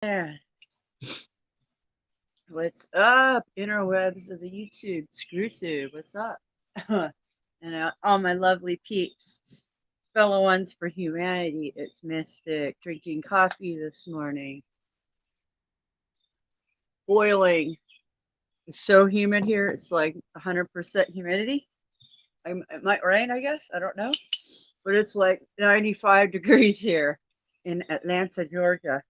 Yeah. What's up, interwebs of the YouTube, ScrewTube? What's up? And all my lovely peeps, fellow ones for humanity. It's Mystic drinking coffee this morning, boiling. It's so humid here. It's like 100% humidity. It might rain, I guess. I don't know, but it's like 95 degrees here in Atlanta, Georgia,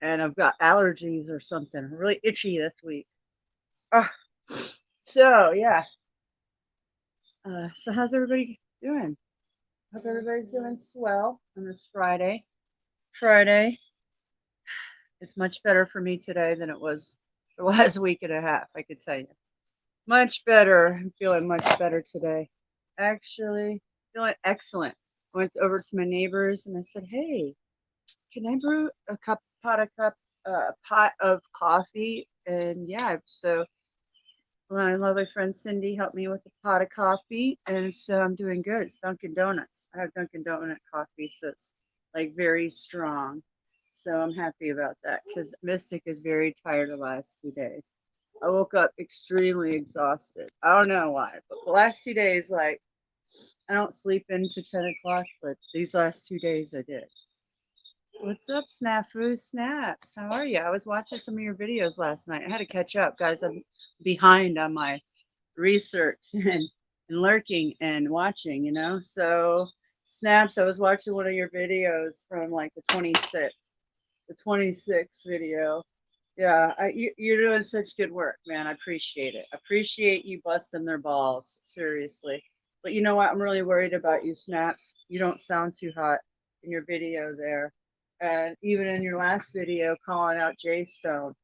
and I've got allergies or something. I'm really itchy this week. Ah, so yeah. So how's everybody doing? Hope everybody's doing swell on this Friday. Friday is much better for me today than it was the last week and a half, I could tell you. Much better. I'm feeling much better today. Actually, feeling excellent. I went over to my neighbors and I said, "Hey, can I brew a pot of coffee?" And yeah, so my lovely friend Cindy helped me with a pot of coffee, and so I'm doing good. It's Dunkin' Donuts. I have Dunkin' Donut coffee, so it's like very strong. So I'm happy about that because Mystic is very tired the last 2 days. I woke up extremely exhausted. I don't know why, but the last 2 days, like, I don't sleep into 10 o'clock, but these last 2 days I did. What's up, Snafu Snaps? How are you? I was watching some of your videos last night. I had to catch up, guys. I'm behind on my research and lurking and watching, you know? So, Snaps, I was watching one of your videos from like the 26th video. Yeah, you're doing such good work, man. I appreciate it. Appreciate you busting their balls, seriously. But you know what? I'm really worried about you, Snaps. You don't sound too hot in your video there. And even in your last video calling out Jay Stone.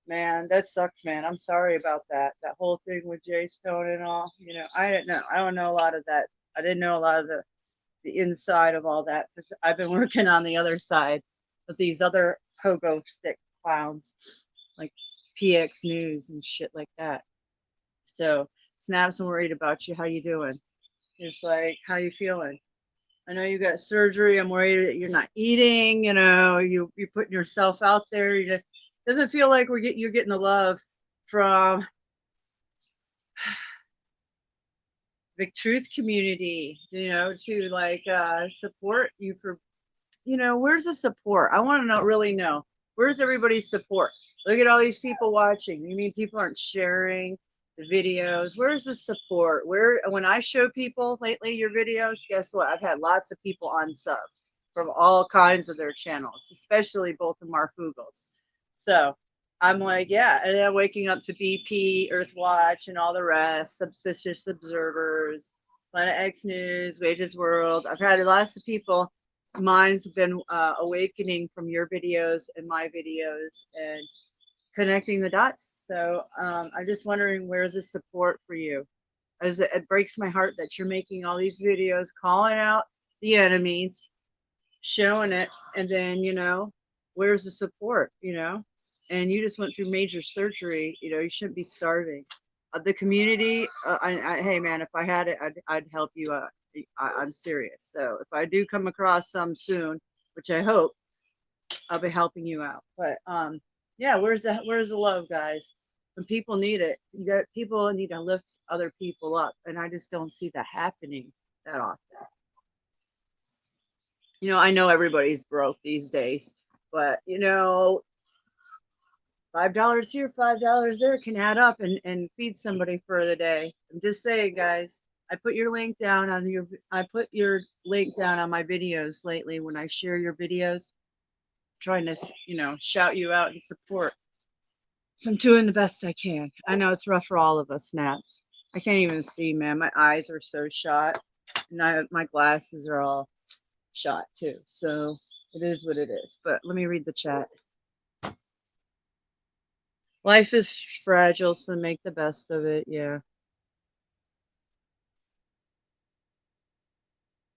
Man, that sucks, man. I'm sorry about that. That whole thing with Jay Stone and all. You know, I didn't know. I don't know a lot of that. I didn't know a lot of the inside of all that. I've been working on the other side with these other pogo stick clowns, like PX News and shit like that. So, Snaps, I'm worried about you. How you doing? Just like, how you feeling? I know you got surgery. I'm worried that you're not eating. You know, you're putting yourself out there. You just, doesn't feel like you're getting the love from the truth community. You know, to like support you for. You know, where's the support? I want to really know. Where's everybody's support? Look at all these people watching. You mean people aren't sharing the videos? Where's the support? Where when I show people lately your videos, guess what? I've had lots of people on sub from all kinds of their channels, especially both of Marfugals. So I'm like, yeah, and then waking up to BP, Earthwatch, and all the rest, Subsistence Observers, Planet X News, Wages World. I've had lots of people. Mine's been awakening from your videos and my videos and connecting the dots. So I'm just wondering, where's the support for you? As it breaks my heart that you're making all these videos calling out the enemies, showing it, and then, you know, where's the support, you know? And you just went through major surgery, you know, you shouldn't be starving. The community, hey man, if I had it, I'd help you out. I'm serious. So if I do come across some soon, which I hope, I'll be helping you out. But yeah, where's the love, guys? When people need it, you got people need to lift other people up, and I just don't see that happening that often. You know, I know everybody's broke these days, but you know, $5 here, $5 there can add up and feed somebody for the day. I'm just saying, guys. I put your link down on my videos lately when I share your videos, trying to, you know, shout you out and support. So I'm doing the best I can. I know it's rough for all of us, Snaps. I can't even see, man. My eyes are so shot, and my glasses are all shot too. So it is what it is. But let me read the chat. Life is fragile, so make the best of it. Yeah.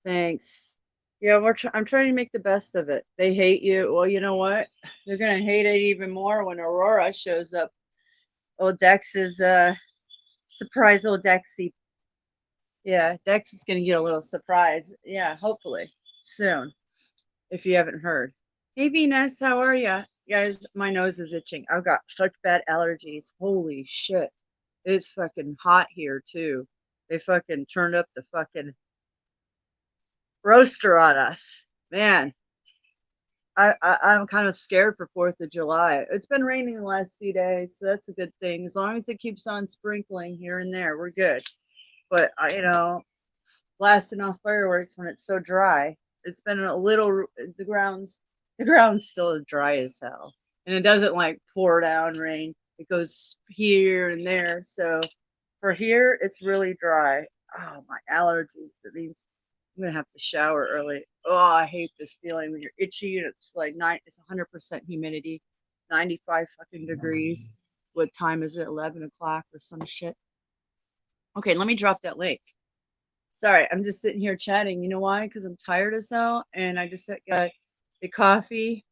Thanks. Yeah, I'm trying to make the best of it. They hate you. Well, you know what? They're gonna hate it even more when Aurora shows up. Old Dex is surprise old Dexy. Yeah, Dex is gonna get a little surprise. Yeah, hopefully soon. If you haven't heard. Hey Venus, how are you? Guys, my nose is itching. I've got such bad allergies. Holy shit. It's fucking hot here too. They fucking turned up the fucking roaster on us. Man, I'm kind of scared for 4th of July. It's been raining the last few days, so that's a good thing. As long as it keeps on sprinkling here and there, we're good. But blasting off fireworks when it's so dry. It's been a little, the ground's still dry as hell, and it doesn't like pour down rain. It goes here and there. So for here, it's really dry. Oh, my allergies. It means I'm gonna have to shower early. Oh, I hate this feeling when you're itchy and it's like it's 100% humidity, 95 fucking degrees. What time is it? 11 o'clock or some shit. Okay, let me drop that link. Sorry, I'm just sitting here chatting. You know why? Because I'm tired as hell, and I just got a coffee.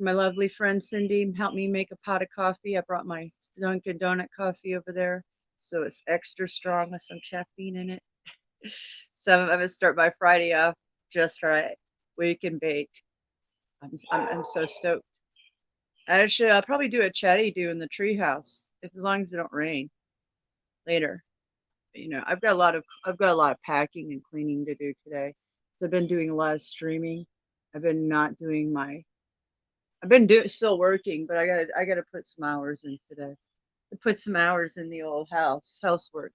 My lovely friend Cindy helped me make a pot of coffee. I brought my Dunkin' Donut coffee over there, so it's extra strong with some caffeine in it. So I'm gonna start my Friday off just right. Wake and bake. I'm so stoked. Actually, I'll probably do a chatty do in the treehouse, as long as it don't rain later. I've got a lot of packing and cleaning to do today. So I've been doing a lot of streaming. I've been not doing my I've been still working, but I gotta put some hours in today. To put some hours in the old housework,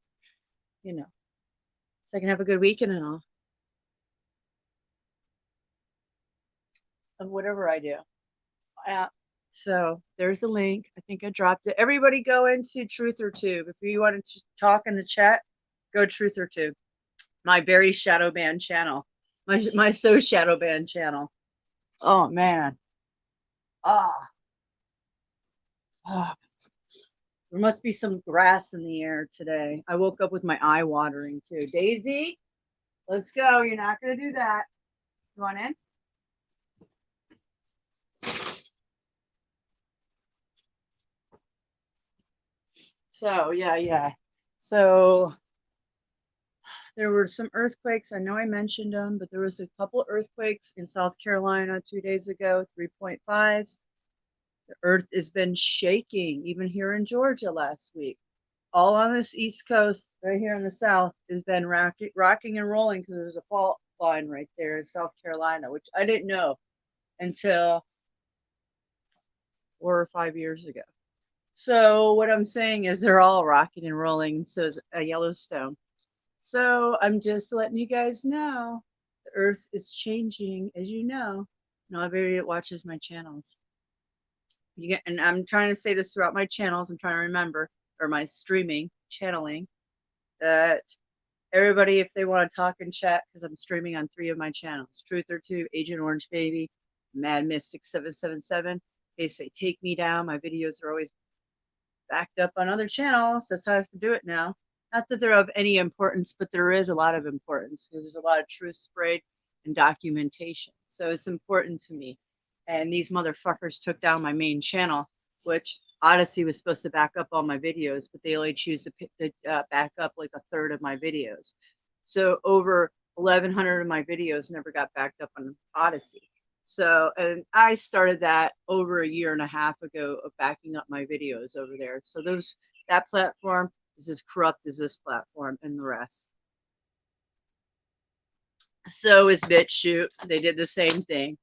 you know, so I can have a good weekend and all of whatever I do. Uh, so there's a link. I think I dropped it. Everybody go into Truth or Tube. If you want to talk in the chat, go Truth or Tube. My very shadow banned channel. My so shadow banned channel. Oh man. Ah. Oh. There must be some grass in the air today. I woke up with my eye watering too. Daisy, let's go. You're not gonna do that. You want in? So yeah. So there were some earthquakes. I know I mentioned them, but there was a couple earthquakes in South Carolina 2 days ago, 3.5s. The earth has been shaking, even here in Georgia last week. All on this East Coast, right here in the South, has been rocking and rolling because there's a fault line right there in South Carolina, which I didn't know until 4 or 5 years ago. So what I'm saying is they're all rocking and rolling, and so is Yellowstone. So I'm just letting you guys know the Earth is changing, as you know. Not everybody that watches my channels. And I'm trying to say this throughout my channels. I'm trying to remember, or my streaming, channeling, that everybody, if they want to talk and chat, because I'm streaming on 3 of my channels, Truth or Two, Agent Orange Baby, Mad Mystic 777. They say take me down. My videos are always backed up on other channels. That's how I have to do it now. Not that they're of any importance, but there is a lot of importance because there's a lot of truth sprayed and documentation. So it's important to me. And these motherfuckers took down my main channel, which Odyssey was supposed to back up all my videos, but they only choose to back up like a third of my videos. So over 1,100 of my videos never got backed up on Odyssey. So, and I started that over a year and a half ago of backing up my videos over there. So that platform is as corrupt as this platform and the rest. So is BitChute. They did the same thing.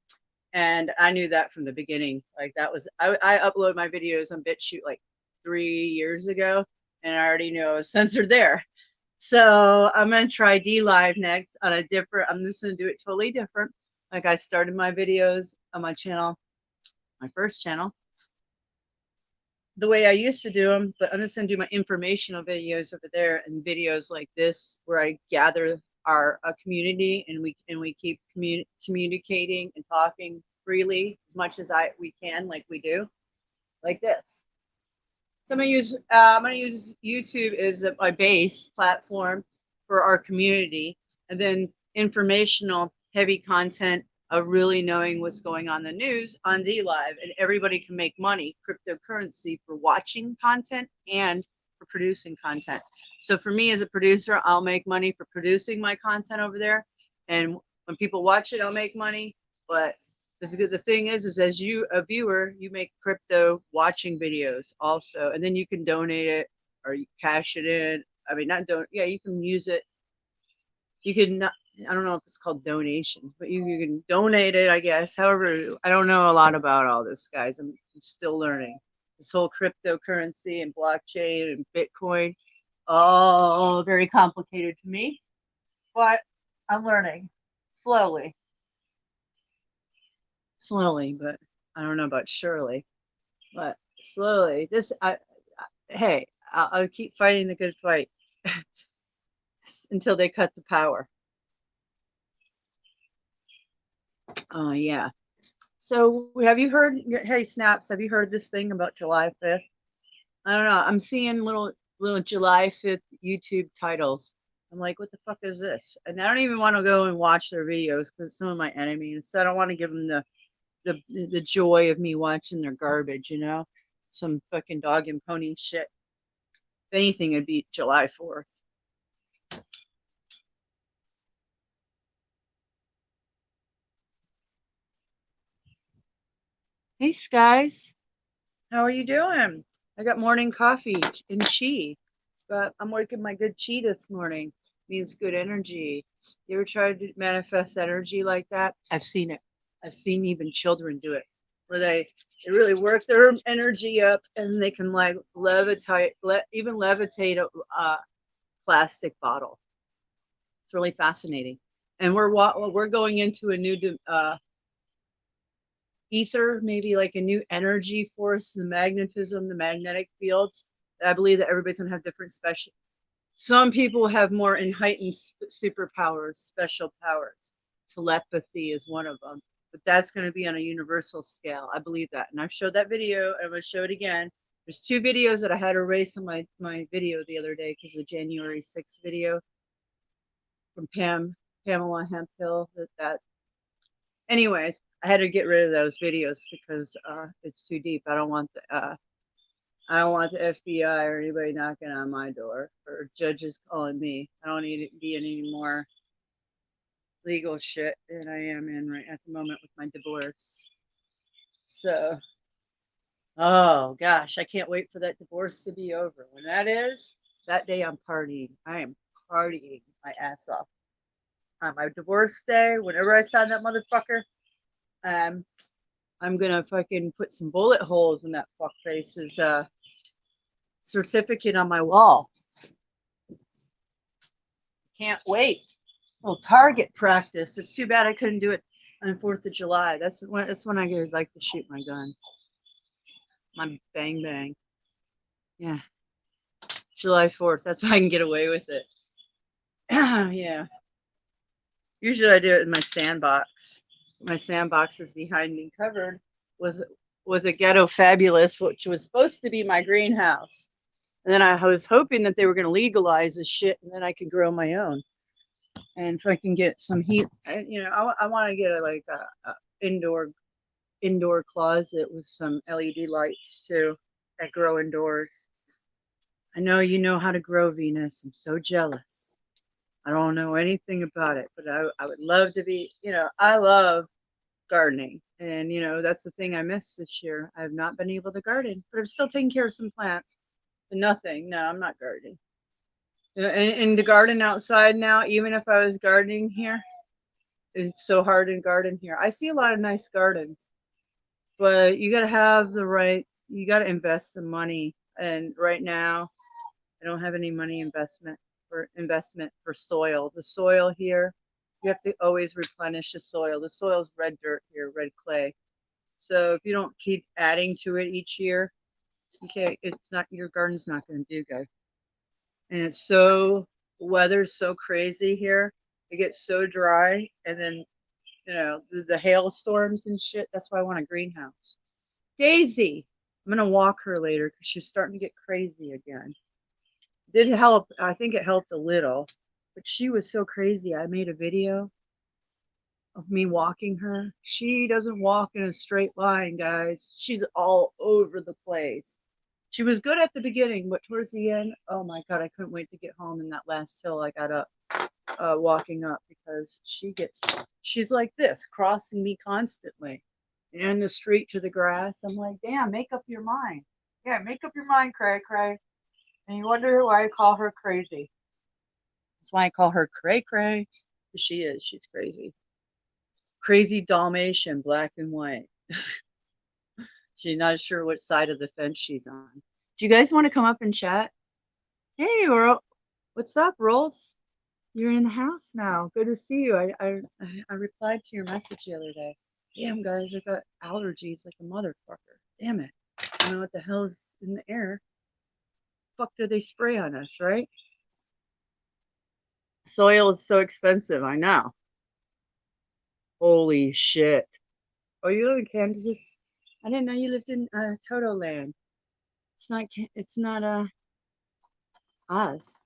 And I knew that from the beginning. Like that was, I uploaded my videos on BitChute like 3 years ago, and I already knew I was censored there. So I'm going to try DLive next on a different, I'm just going to do it totally different. Like I started my videos on my channel, my first channel, the way I used to do them, but I'm just going to do my informational videos over there and videos like this where I gather our community and we keep communicating and talking freely as much as we can, like we do, like this. So I'm gonna use YouTube as my base platform for our community, and then informational heavy content of really knowing what's going on in the news on DLive, and everybody can make money, cryptocurrency, for watching content and for producing content. So for me as a producer, I'll make money for producing my content over there, and when people watch it, I'll make money. But The thing is as you a viewer, you make crypto watching videos also, and then you can donate it or you cash it in. I mean, not don't. Yeah, you can use it. You can not. I don't know if it's called donation, but you can donate it, I guess. However, I don't know a lot about all this, guys. I'm still learning this whole cryptocurrency and blockchain and Bitcoin. All very complicated to me, but I'm learning slowly, slowly. But I don't know about surely, but slowly. Hey, I'll keep fighting the good fight until they cut the power. Yeah. So have you heard? Hey, Snaps, have you heard this thing about July 5th? I don't know. I'm seeing little July 5th YouTube titles. I'm like, what the fuck is this? And I don't even want to go and watch their videos because it's some of my enemies. So I don't want to give them the joy of me watching their garbage. Some fucking dog and pony shit. If anything, it'd be July 4th. Hey, Skies. How are you doing? I got morning coffee and chi, but I'm working my good chi this morning. Means good energy. You ever tried to manifest energy like that? I've seen it. I've seen even children do it, where they really work their energy up and they can like even levitate a plastic bottle. It's really fascinating. And we're going into a new ether, maybe like a new energy force, the magnetism, the magnetic fields. I believe that everybody's gonna have different special. Some people have more in heightened superpowers, special powers. Telepathy is one of them, but that's going to be on a universal scale. I believe that, and I've showed that video. I'm going to show it again. There's two videos that I had to erase on my video the other day because the January 6th video from Pamela Hemphill. Anyways, I had to get rid of those videos because it's too deep. I don't want the FBI or anybody knocking on my door or judges calling me. I don't need to be in any more legal shit than I am in right at the moment with my divorce. So, oh gosh, I can't wait for that divorce to be over. When that is, that day I'm partying. I am partying my ass off. On my divorce day, whenever I sign that motherfucker, um, I'm gonna fucking put some bullet holes in that fuckface's certificate on my wall. Can't wait. Well, target practice. It's too bad I couldn't do it on 4th of July. That's when I like to shoot my gun. My bang bang. Yeah. July 4th. That's how I can get away with it. Yeah. Usually I do it in my sandbox. My sandbox is behind me covered with a ghetto fabulous, which was supposed to be my greenhouse. And then I was hoping that they were going to legalize this shit and then I could grow my own. And if I can get some heat, I want to get a indoor closet with some LED lights too that grow indoors. I know you know how to grow, Venus. I'm so jealous. I don't know anything about it, but I would love to be, I love gardening. And, that's the thing I missed this year. I have not been able to garden, but I'm still taking care of some plants. But nothing. No, I'm not gardening. And to garden outside now, even if I was gardening here, it's so hard to garden here. I see a lot of nice gardens, but you got to have you got to invest some money. And right now, I don't have any money investment for soil. The soil here, you have to always replenish the soil. The soil's red dirt here, red clay. So if you don't keep adding to it each year, your garden's not going to do good. And weather's so crazy here. It gets so dry, and then the hailstorms and shit. That's why I want a greenhouse. Daisy, I'm gonna walk her later because she's starting to get crazy again. Did help. I think it helped a little, but she was so crazy. I made a video of me walking her. She doesn't walk in a straight line, guys. She's all over the place. She was good at the beginning, but towards the end, oh my god, I couldn't wait to get home in that last hill I got up, walking up because she's like this, crossing me constantly. in the street to the grass. I'm like, damn, make up your mind. Yeah, make up your mind, Cray Cray. And you wonder why I call her crazy. That's why I call her Cray Cray. She is. She's crazy. Crazy Dalmatian, black and white. She's not sure what side of the fence she's on. Do you guys want to come up and chat? Hey, what's up, Rolls? You're in the house now. Good to see you. I replied to your message the other day. Damn, guys, I got allergies like a motherfucker. Damn it. I don't know what the hell is in the air. Fuck do they spray on us, right? Soil is so expensive, I know. Holy shit. Oh, you live in Kansas? I didn't know you lived in Toto land. It's not Oz.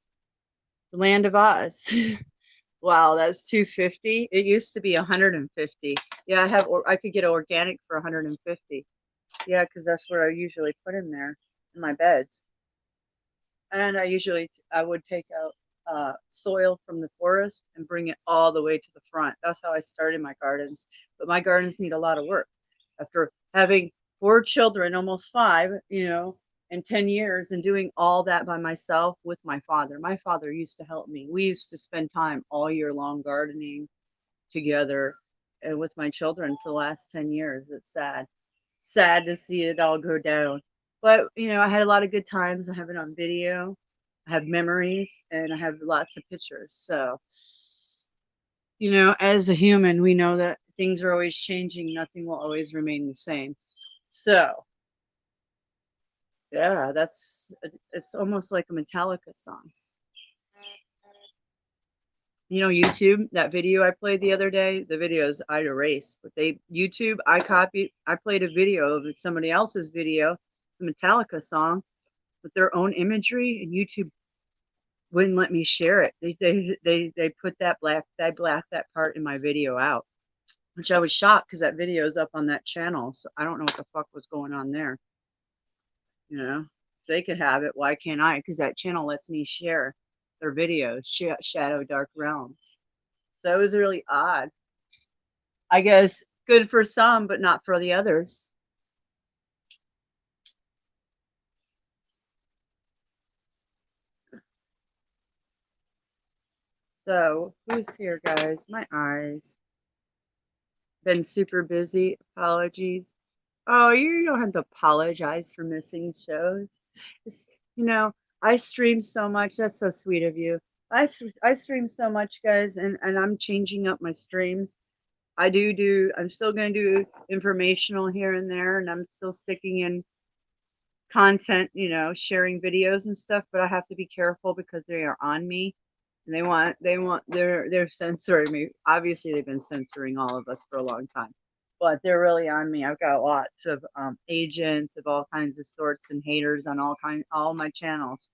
The land of Oz. Wow, that's 250. It used to be 150. Yeah, I could get organic for 150. Yeah, because that's what I usually put in there in my beds. And I would take out soil from the forest and bring it all the way to the front. That's how I started my gardens. But my gardens need a lot of work. After having 4 children, almost 5, in 10 years, and doing all that by myself with my father. My father used to help me. We used to spend time all year long gardening together and with my children for the last 10 years. It's sad to see it all go down. But, I had a lot of good times. I have it on video. I have memories and I have lots of pictures. So, as a human, we know that things are always changing. Nothing will always remain the same. So, yeah, it's almost like a Metallica song. YouTube, that video I played the other day, the videos I'd erase, but I played a video of somebody else's video, the Metallica song, with their own imagery, and YouTube wouldn't let me share it. They put they blacked that part in my video out, which I was shocked because that video is up on that channel, so I don't know what the fuck was going on there. If they could have it, why can't I? Because that channel lets me share their videos, Shadow Dark Realms. So it was really odd. I guess good for some, but not for the others. So who's here, guys? My eyes. Been super busy. Apologies. Oh, you don't have to apologize for missing shows. It's, I stream so much. That's so sweet of you. I stream so much, guys, and I'm changing up my streams. I'm still going to do informational here and there, and I'm still sticking in content, sharing videos and stuff, but I have to be careful because they are on me. And they're censoring me. Obviously, they've been censoring all of us for a long time, but they're really on me. I've got lots of agents of all kinds of sorts and haters on all my channels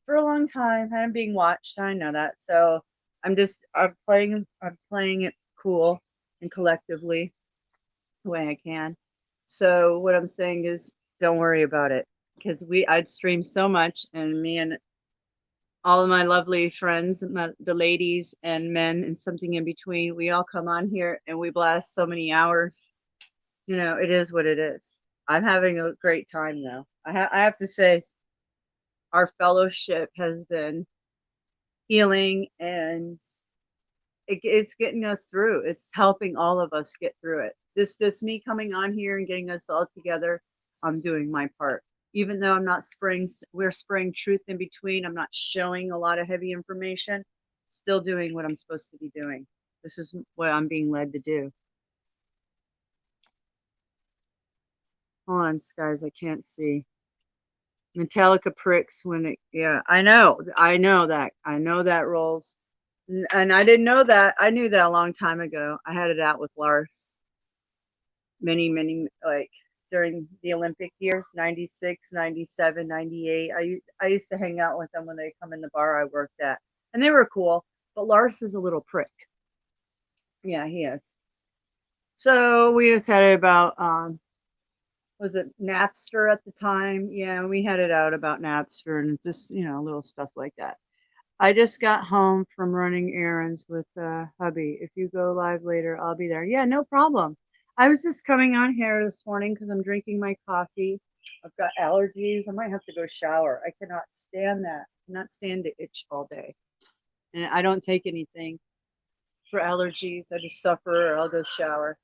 for a long time. I'm being watched. I know that. So I'm playing it cool and collectively the way I can. So what I'm saying is, don't worry about it, because I'd stream so much, and me and all of my lovely friends, the ladies and men and something in between, we all come on here and we blast so many hours. It is what it is. I'm having a great time though. I have to say, our fellowship has been healing, and it's getting us through. It's helping all of us get through it. Just me coming on here and getting us all together. I'm doing my part. Even though we're spraying truth in between. I'm not showing a lot of heavy information. Still doing what I'm supposed to be doing. This is what I'm being led to do. Hold on, guys. I can't see. Metallica pricks yeah, I know that Rolls. And I didn't know that. I knew that a long time ago. I had it out with Lars. Many, like during the Olympic years, 96, 97, 98. I used to hang out with them when they come in the bar I worked at. And they were cool. But Lars is a little prick. Yeah, he is. So we just had it about was it Napster at the time? Yeah, we had it out about Napster and just, little stuff like that. I just got home from running errands with hubby. If you go live later, I'll be there. Yeah, no problem. I was just coming on here this morning because I'm drinking my coffee. I've got allergies. I might have to go shower. I cannot stand that. I cannot stand the itch all day. And I don't take anything for allergies. I just suffer or I'll go shower.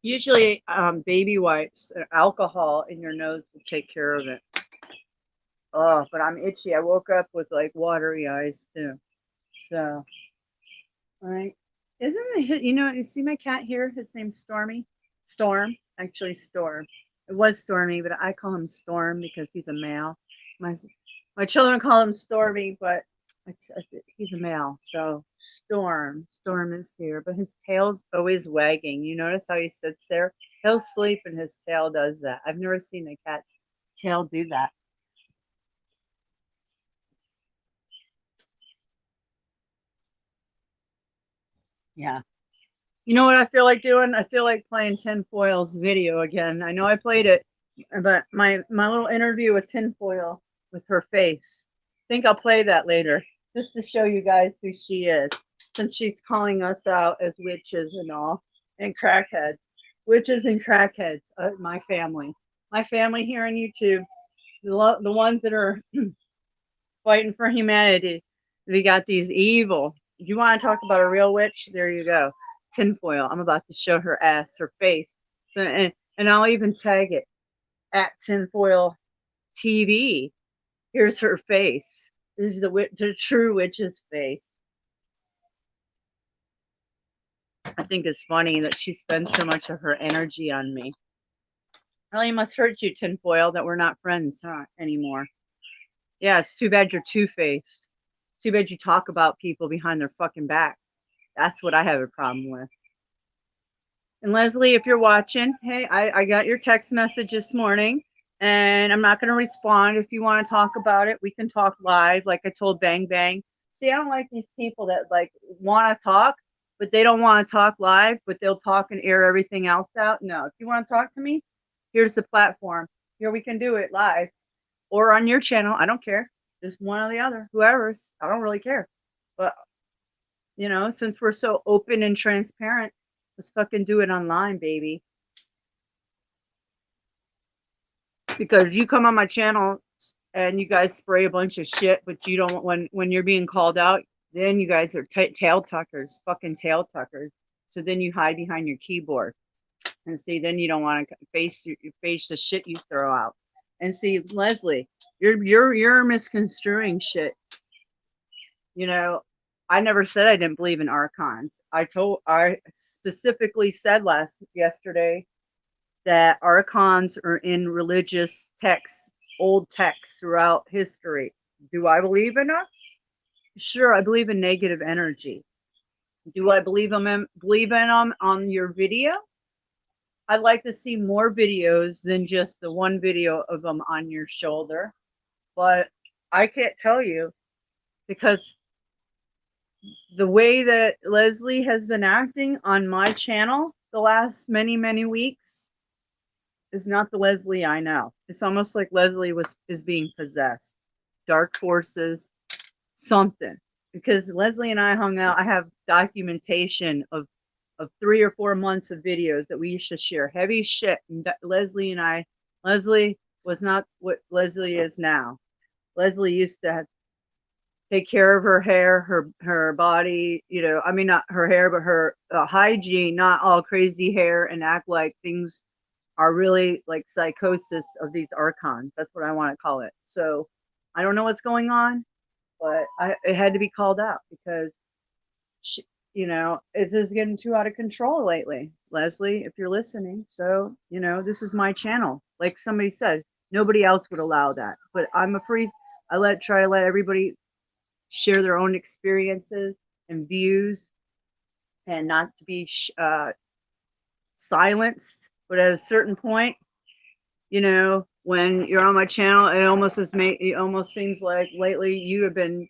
Usually, baby wipes or alcohol in your nose will take care of it. Oh, but I'm itchy. I woke up with like watery eyes too. So, all right. Isn't it, you see my cat here? His name's Stormy. Storm, actually Storm. It was Stormy, but I call him Storm because he's a male. My my children call him Stormy, but he's a male. So Storm is here, but his tail's always wagging. You notice how he sits there? He'll sleep and his tail does that. I've never seen a cat's tail do that. Yeah. You know what I feel like doing? I feel like playing Tinfoil's video again. I know I played it, but my little interview with Tinfoil with her face. I think I'll play that later just to show you guys who she is, since she's calling us out as witches and all, and crackheads. Witches and crackheads, my family here on YouTube, the ones that are fighting for humanity. We got these evil. If you want to talk about a real witch, there you go. Tinfoil. I'm about to show her ass, her face. So and I'll even tag it at Tinfoil TV. Here's her face. This is the true witch's face. I think it's funny that she spends so much of her energy on me. Really must hurt you, Tinfoil, that we're not friends, anymore. Yeah, it's too bad you're two-faced. Too bad you talk about people behind their fucking back. That's what I have a problem with. And Leslie, if you're watching, hey, I got your text message this morning, and I'm not going to respond. If you want to talk about it, we can talk live, like I told Bang Bang. See, I don't like these people that like want to talk, but they don't want to talk live, but they'll talk and air everything else out. No, if you want to talk to me, here's the platform. Here we can do it live or on your channel. I don't care. Just one or the other, whoever's. I don't really care. But since we're so open and transparent, let's fucking do it online, baby. Because you come on my channel and you guys spray a bunch of shit, but you don't, when you're being called out, then you guys are tail tuckers, fucking tail tuckers. So then you hide behind your keyboard. And see, then you don't want to face the shit you throw out. And see, Leslie, you're misconstruing shit. I never said I didn't believe in archons. I specifically said yesterday that archons are in religious texts, old texts throughout history. Do I believe in them? Sure, I believe in negative energy. Do I believe in them on your video? I'd like to see more videos than just the one video of them on your shoulder. But I can't tell you, because the way that Leslie has been acting on my channel the last many, many weeks is not the Leslie I know. It's almost like Leslie is being possessed. Dark forces, something. Because Leslie and I hung out, I have documentation of 3 or 4 months of videos that we used to share. Heavy shit. And Leslie was not what Leslie is now. Leslie used to take care of her hair, her body, I mean, not her hair, but her hygiene, not all crazy hair and act like things are really like psychosis of these archons. That's what I want to call it. So I don't know what's going on, but it had to be called out because it's just getting too out of control lately. Leslie, if you're listening, so this is my channel. Like somebody said, nobody else would allow that, but I'm afraid try to let everybody share their own experiences and views and not to be silenced. But at a certain point, when you're on my channel, it almost seems like lately you have been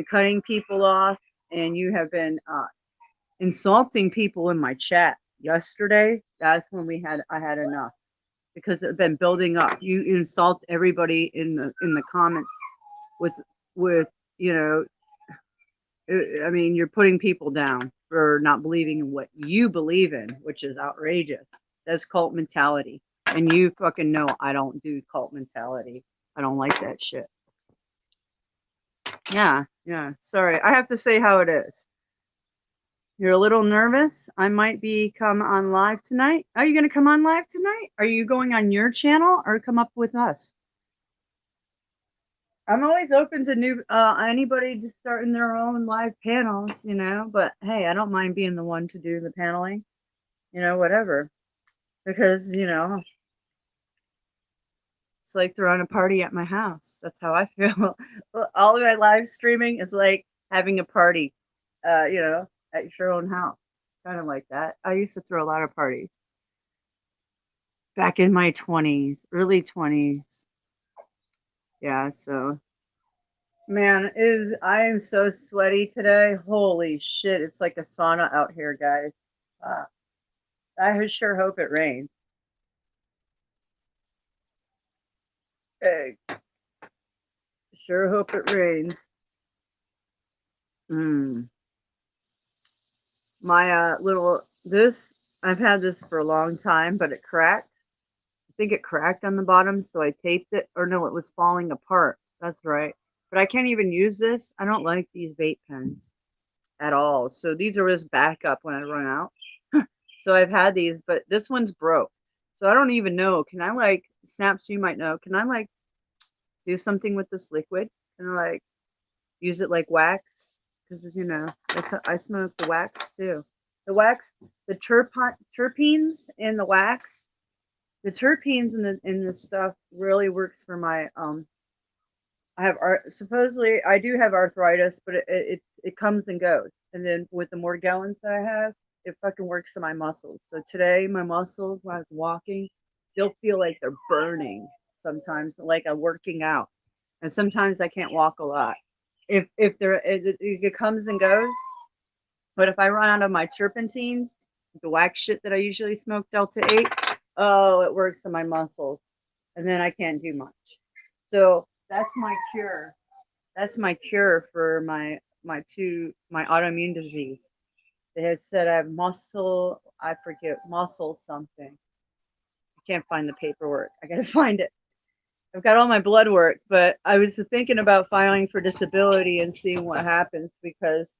cutting people off, and you have been insulting people in my chat. Yesterday, that's when I had enough, because it's been building up. You insult everybody in the comments with I mean, you're putting people down for not believing in what you believe in, which is outrageous. That's cult mentality. And you fucking know I don't do cult mentality. I don't like that shit. Yeah, yeah. Sorry. I have to say how it is. You're a little nervous. I might be come on live tonight. Are you going to come on live tonight? Are you going on your channel or come up with us? I'm always open to new anybody just starting their own live panels, you know. But hey, I don't mind being the one to do the paneling, you know, whatever. Because you know, it's like throwing a party at my house. That's how I feel. All of my live streaming is like having a party, you know, at your own house. Kind of like that. I used to throw a lot of parties back in my 20s, early 20s. Yeah, so man, is I am so sweaty today. Holy shit, it's like a sauna out here, guys. Uh, I sure hope it rains. Hey, sure hope it rains. Mm. My little this I've had this for a long time, but it cracked. I think it cracked on the bottom, so I taped it. Or no, it was falling apart. That's right. But I can't even use this. I don't like these vape pens at all. So these are just backup when I run out. So I've had these, but this one's broke. So I don't even know. Can I like Snaps? You might know. Can I like do something with this liquid and like use it like wax? Because you know, I smoke the wax too. The wax, the terpenes in the wax, the terpenes in the stuff really works for my I have supposedly I do have arthritis, but it comes and goes. And then with the Morgellons that I have, it fucking works in my muscles. So today my muscles when I was walking, they'll feel like they're burning sometimes, like I'm working out. And sometimes I can't walk a lot. If there it comes and goes, but if I run out of my turpentines, the wax shit that I usually smoke Delta 8, oh, it works in my muscles. And then I can't do much. So that's my cure. That's my cure for my autoimmune disease. They had said I have muscle, I forget, muscle something. I can't find the paperwork. I gotta find it. I've got all my blood work, but I was thinking about filing for disability and seeing what happens because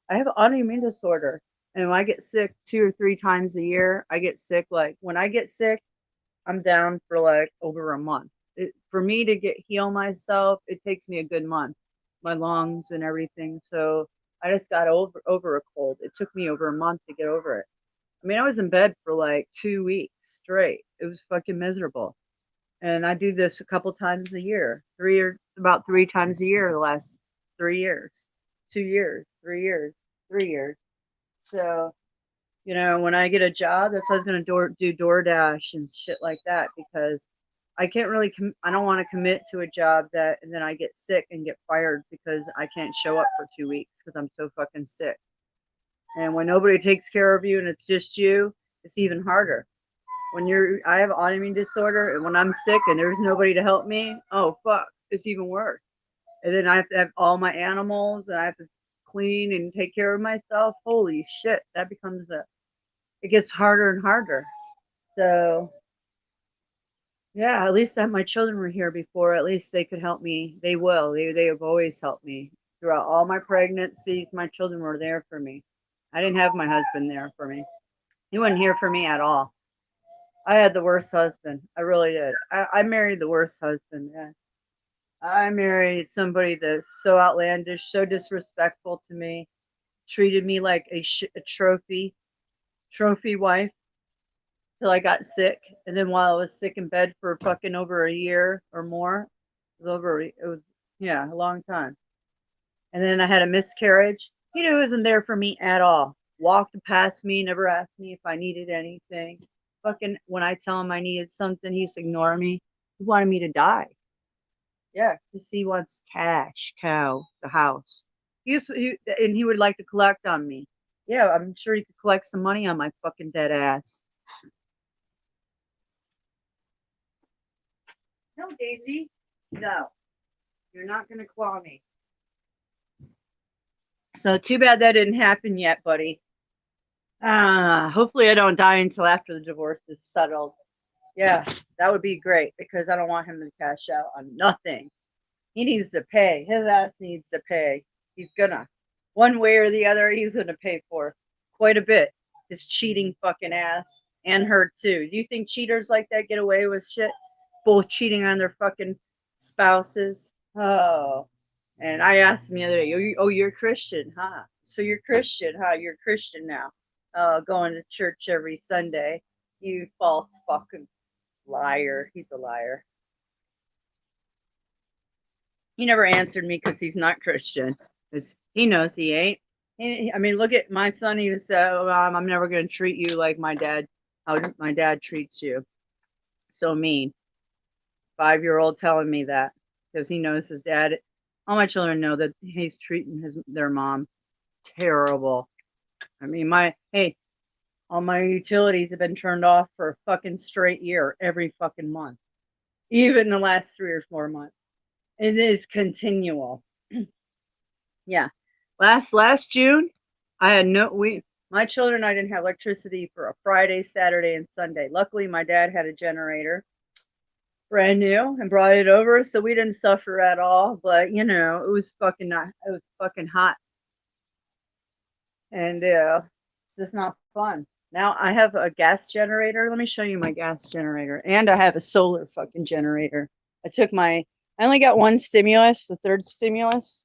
I have autoimmune disorder. And when I get sick 2 or 3 times a year, I get sick. Like when I get sick, I'm down for like over a month. For me to heal myself, it takes me a good month, my lungs and everything. So I just got over a cold. It took me over a month to get over it. I mean, I was in bed for like 2 weeks straight. It was fucking miserable. And I do this a couple times a year, about 3 times a year the last 3 years, 2 years, 3 years, 3 years. So you know, when I get a job, that's why I was going to do DoorDash and shit like that because I can't really, I don't want to commit to a job that, and then I get sick and get fired because I can't show up for 2 weeks because I'm so fucking sick. And when nobody takes care of you and it's just you, it's even harder. I have autoimmune disorder and when I'm sick and there's nobody to help me, oh fuck, it's even worse. And then I have to have all my animals and I have to clean and take care of myself. Holy shit, that becomes it gets harder and harder. So yeah, at least that my children were here before. At least they could help me. They will. They have always helped me throughout all my pregnancies. My children were there for me. I didn't have my husband there for me. He wasn't here for me at all. I had the worst husband. I really did. I married the worst husband. Yeah. I married somebody that's so outlandish, so disrespectful to me, treated me like a trophy wife till I got sick. And then while I was sick in bed for fucking over a year or more, it was, yeah, a long time. And then I had a miscarriage. He wasn't there for me at all. Walked past me, never asked me if I needed anything. Fucking, when I tell him I needed something, he used to ignore me. He wanted me to die. Yeah, because he wants cash, the house. And he would like to collect on me. Yeah, I'm sure he could collect some money on my fucking dead ass. No, Daisy. No, you're not going to claw me. So too bad that didn't happen yet, buddy. Hopefully I don't die until after the divorce is settled. Yeah, that would be great because I don't want him to cash out on nothing. He needs to pay. His ass needs to pay. He's gonna. One way or the other, he's gonna pay for quite a bit. His cheating fucking ass. And her too. Do you think cheaters like that get away with shit? Both cheating on their fucking spouses. Oh. And I asked him the other day, oh, you're Christian, huh? So you're Christian, huh? You're Christian now. Going to church every Sunday. You false fucking liar. He's a liar. He never answered me because he's not Christian. Because he knows he ain't. I mean, look at my son. He said, oh, I'm never going to treat you like my dad, how my dad treats you. So mean. 5-year-old telling me that because he knows his dad. All my children know that he's treating their mom terrible. I mean, all my utilities have been turned off for a fucking straight year every fucking month, even the last 3 or 4 months. It is continual. Yeah. Last June, I had my children, I didn't have electricity for a Friday, Saturday, and Sunday. Luckily, my dad had a generator, brand new, and brought it over, so we didn't suffer at all. But it was fucking hot, and it's just not fun. Now I have a gas generator. Let me show you my gas generator, and I have a solar fucking generator. I only got one stimulus, the third stimulus,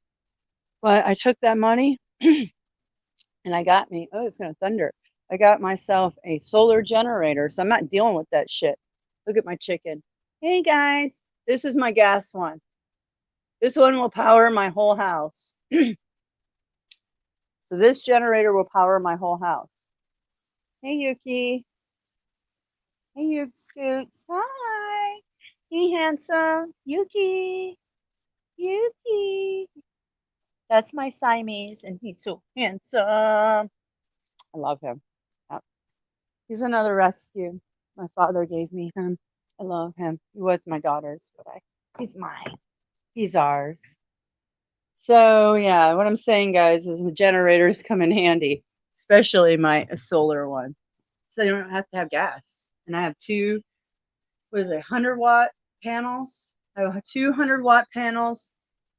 but I took that money and I got me, oh, it's going to thunder. I got myself a solar generator, so I'm not dealing with that shit. Look at my chicken. Hey guys, this is my gas one. This one will power my whole house. So this generator will power my whole house. Hey Yuki. Hey Yuki Scoots. Hi. Hey handsome. Yuki. Yuki. That's my Siamese, and he's so handsome. I love him. He's another rescue. My father gave me him. I love him. He was my daughter's, but he's mine. He's ours. So yeah, what I'm saying, guys, is the generators come in handy, especially my solar one, so I don't have to have gas. And I have 100-watt panels. I have 200-watt panels.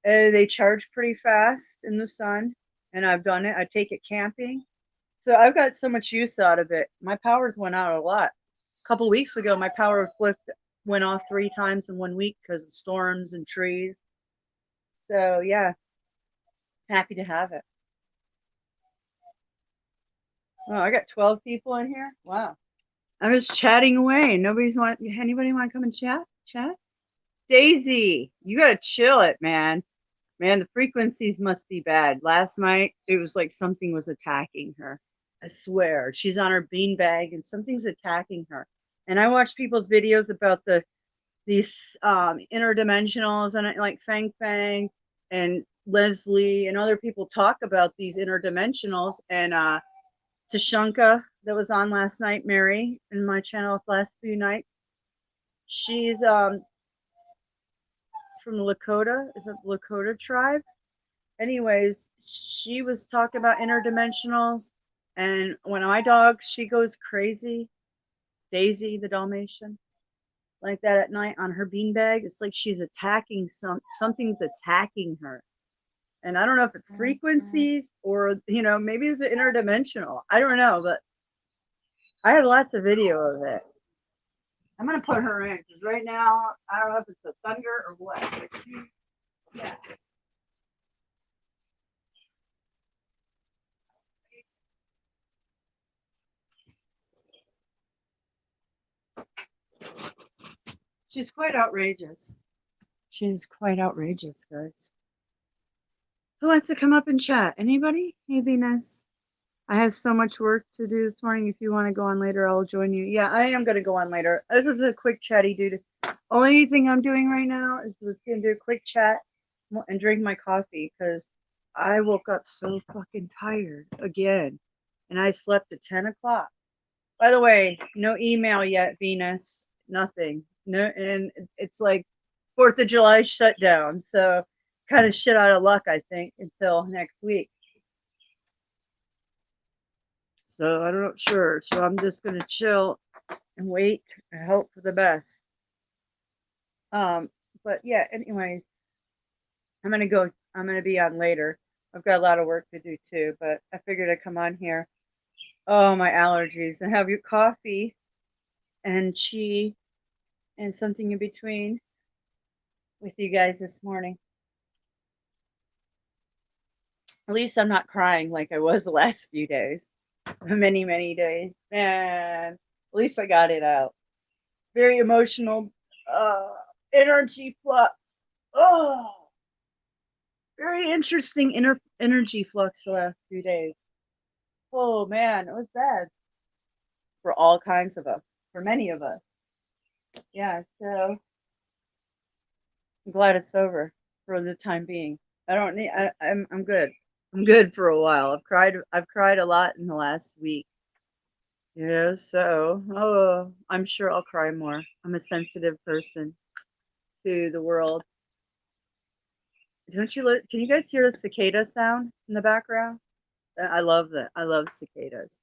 They charge pretty fast in the sun, and I've done it. I take it camping. So I've got so much use out of it. My powers went out a lot. A couple weeks ago, my power went off 3 times in 1 week because of storms and trees. So yeah, happy to have it. Oh, I got 12 people in here. Wow. I'm just chatting away. Anybody want to come and chat? Daisy, you gotta chill it, man. Man, the frequencies must be bad. Last night, it was like something was attacking her. I swear. She's on her beanbag and something's attacking her. And I watch people's videos about these interdimensionals, and like Fang Fang and Leslie and other people talk about these interdimensionals. And Tashanka, that was on last night, Mary, in my channel last few nights. She's from the Lakota. Is it the Lakota tribe? Anyways, she was talking about interdimensionals, and when my dog, she goes crazy, Daisy the Dalmatian, like that at night on her beanbag. It's like she's attacking something's attacking her. And I don't know if it's frequencies or, maybe it's interdimensional. I don't know, but I have lots of video of it. I'm going to put her in because right now, I don't know if it's the thunder or what. Yeah. She's quite outrageous. She's quite outrageous, guys. Who wants to come up and chat? Anybody? Hey, Venus. I have so much work to do this morning. If you want to go on later, I'll join you. Yeah, I am going to go on later. This is a quick chatty dude. Only thing I'm doing right now is just going to do a quick chat and drink my coffee because I woke up so fucking tired again. And I slept at 10 o'clock. By the way, no email yet, Venus. Nothing. No, and it's like 4th of July shutdown. So kind of shit out of luck, I think, until next week. So I'm not sure. So I'm just gonna chill and wait and hope for the best. Um, but yeah, anyways, I'm gonna go. I'm gonna be on later. I've got a lot of work to do too, but I figured I'd come on here. Oh, my allergies, and have your coffee and tea and something in between with you guys this morning. At least I'm not crying like I was the last few days, many, many days. And at least I got it out. Very emotional, uh, energy flux. Oh, very interesting energy flux the last few days. Oh man, it was bad for all kinds of us, for many of us. Yeah, so I'm glad it's over for the time being. I don't need. I'm good. I'm good for a while. I've cried a lot in the last week. Yeah, so I'm sure I'll cry more. I'm a sensitive person to the world. Don't you look? Can you guys hear the cicada sound in the background? I love that. I love cicadas.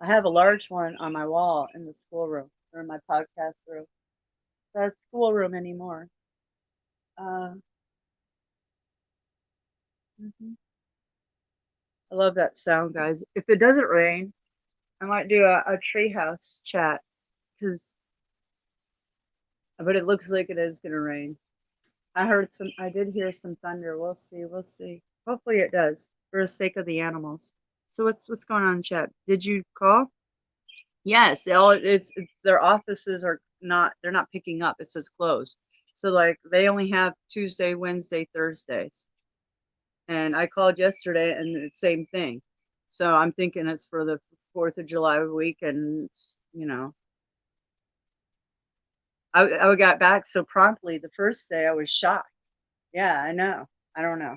I have a large one on my wall in the schoolroom or in my podcast room. That's schoolroom anymore. Uh, mhm. I love that sound, guys. If it doesn't rain, I might do a treehouse chat because, but it looks like it is gonna rain. I did hear some thunder. We'll see. We'll see. Hopefully it does for the sake of the animals. So what's going on, chat? Did you call? Yes. It's their offices are not. They're not picking up. It says closed. So like they only have Tuesday, Wednesday, Thursdays. And I called yesterday and the same thing. So I'm thinking it's for the 4th of July week, and I got back so promptly the first day. I was shocked. Yeah, I know. I don't know.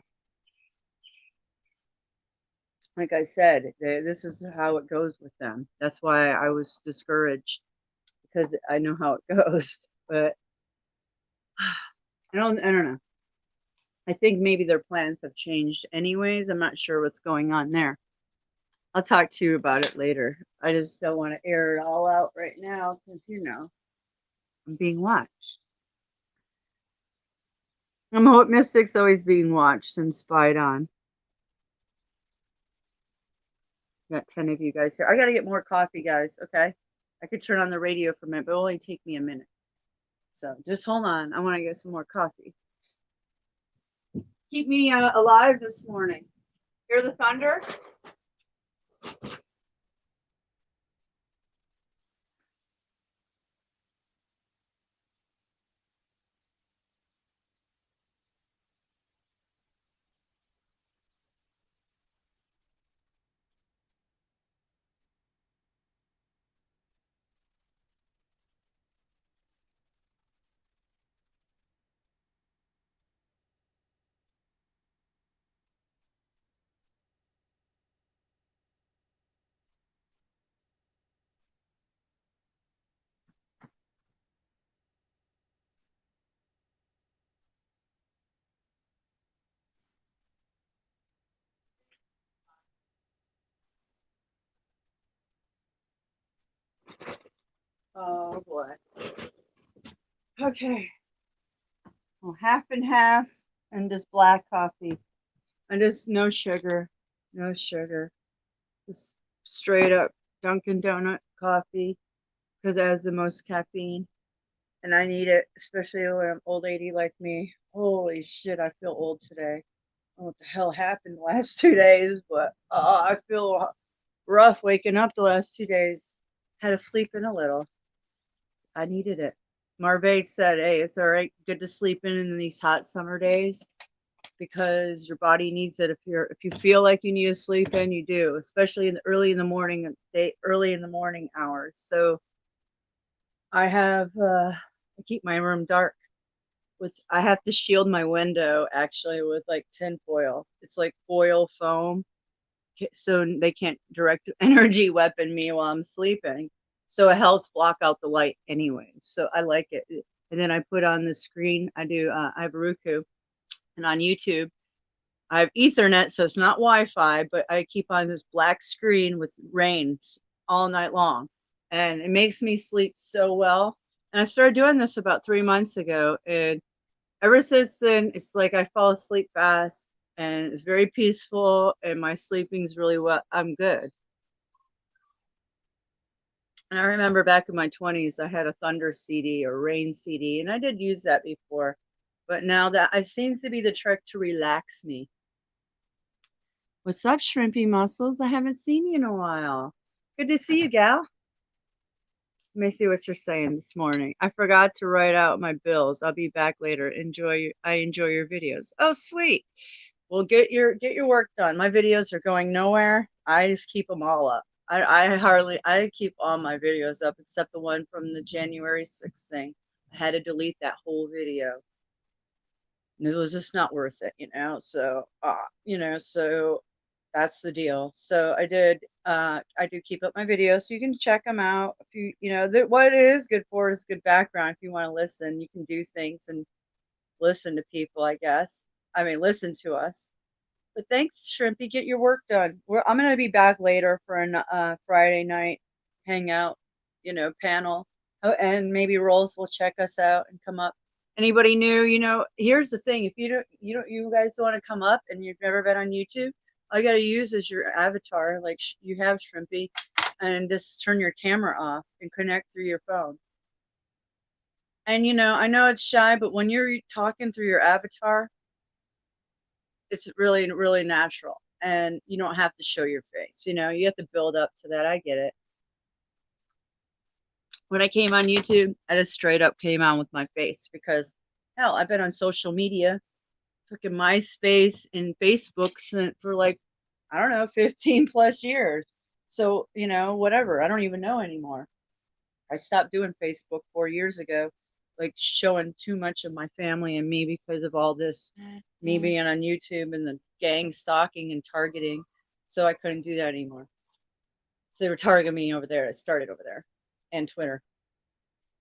Like I said, this is how it goes with them. That's why I was discouraged because I know how it goes. But I don't know. I think maybe their plans have changed anyways. I'm not sure what's going on there. I'll talk to you about it later. I just don't want to air it all out right now because I'm being watched. I'm a Hope Mystic's always being watched and spied on. Got 10 of you guys here. I got to get more coffee, guys. Okay. I could turn on the radio for a minute, but it'll only take me a minute. So just hold on. I want to get some more coffee. Keep me alive this morning. Hear the thunder? Oh boy. Okay. Well, half and half, and just black coffee, and just no sugar, no sugar, just straight up Dunkin' Donut coffee because it has the most caffeine, and I need it, especially when I'm old lady like me. Holy shit, I feel old today. I don't know what the hell happened the last 2 days, but I feel rough waking up the last 2 days. Had to sleep in a little. I needed it. Marvade said, "Hey, it's all right, good to sleep in these hot summer days because your body needs it. If you feel like you need to sleep in, you do, especially early in the morning, early in the morning hours." So I keep my room dark. I have to shield my window actually with like tin foil. It's like foil foam, so they can't direct energy weapon me while I'm sleeping. So it helps block out the light anyway. So I like it. And then I put on the screen. I have Roku, and on YouTube I have Ethernet, so it's not Wi-Fi, but I keep on this black screen with rain all night long, and it makes me sleep so well. And I started doing this about 3 months ago, and ever since then, it's like I fall asleep fast, and it's very peaceful, and my sleeping's really well. I'm good. And I remember back in my 20s, I had a thunder CD or rain CD, and I did use that before. But now that it seems to be the trick to relax me. What's up, Shrimpy Muscles? I haven't seen you in a while. Good to see you, gal. Let me see what you're saying this morning. I forgot to write out my bills. I'll be back later. I enjoy your videos. Oh, sweet. Well, get your work done. My videos are going nowhere. I just keep them all up. I keep all my videos up except the one from the January 6th thing. I had to delete that whole video. And it was just not worth it, so that's the deal. So I do keep up my videos, so you can check them out. If what it is good for is good background. If you want to listen, you can do things and listen to people, I guess. I mean, listen to us. But thanks, Shrimpy. Get your work done. I'm going to be back later for a Friday night hangout, panel. Oh, and maybe Rolls will check us out and come up. Anybody new? Here's the thing: if you guys want to come up and you've never been on YouTube, all you got to use is your avatar, like you have, Shrimpy, and just turn your camera off and connect through your phone. And I know it's shy, but when you're talking through your avatar, it's really, really natural, and you don't have to show your face. You have to build up to that. I get it. When I came on YouTube, I just straight up came on with my face because, hell, I've been on social media, freaking MySpace and Facebook for like, I don't know, 15 plus years. So, whatever. I don't even know anymore. I stopped doing Facebook 4 years ago, like showing too much of my family and me because of all this, me being on YouTube and the gang stalking and targeting. So I couldn't do that anymore. So they were targeting me over there. I started over there and Twitter.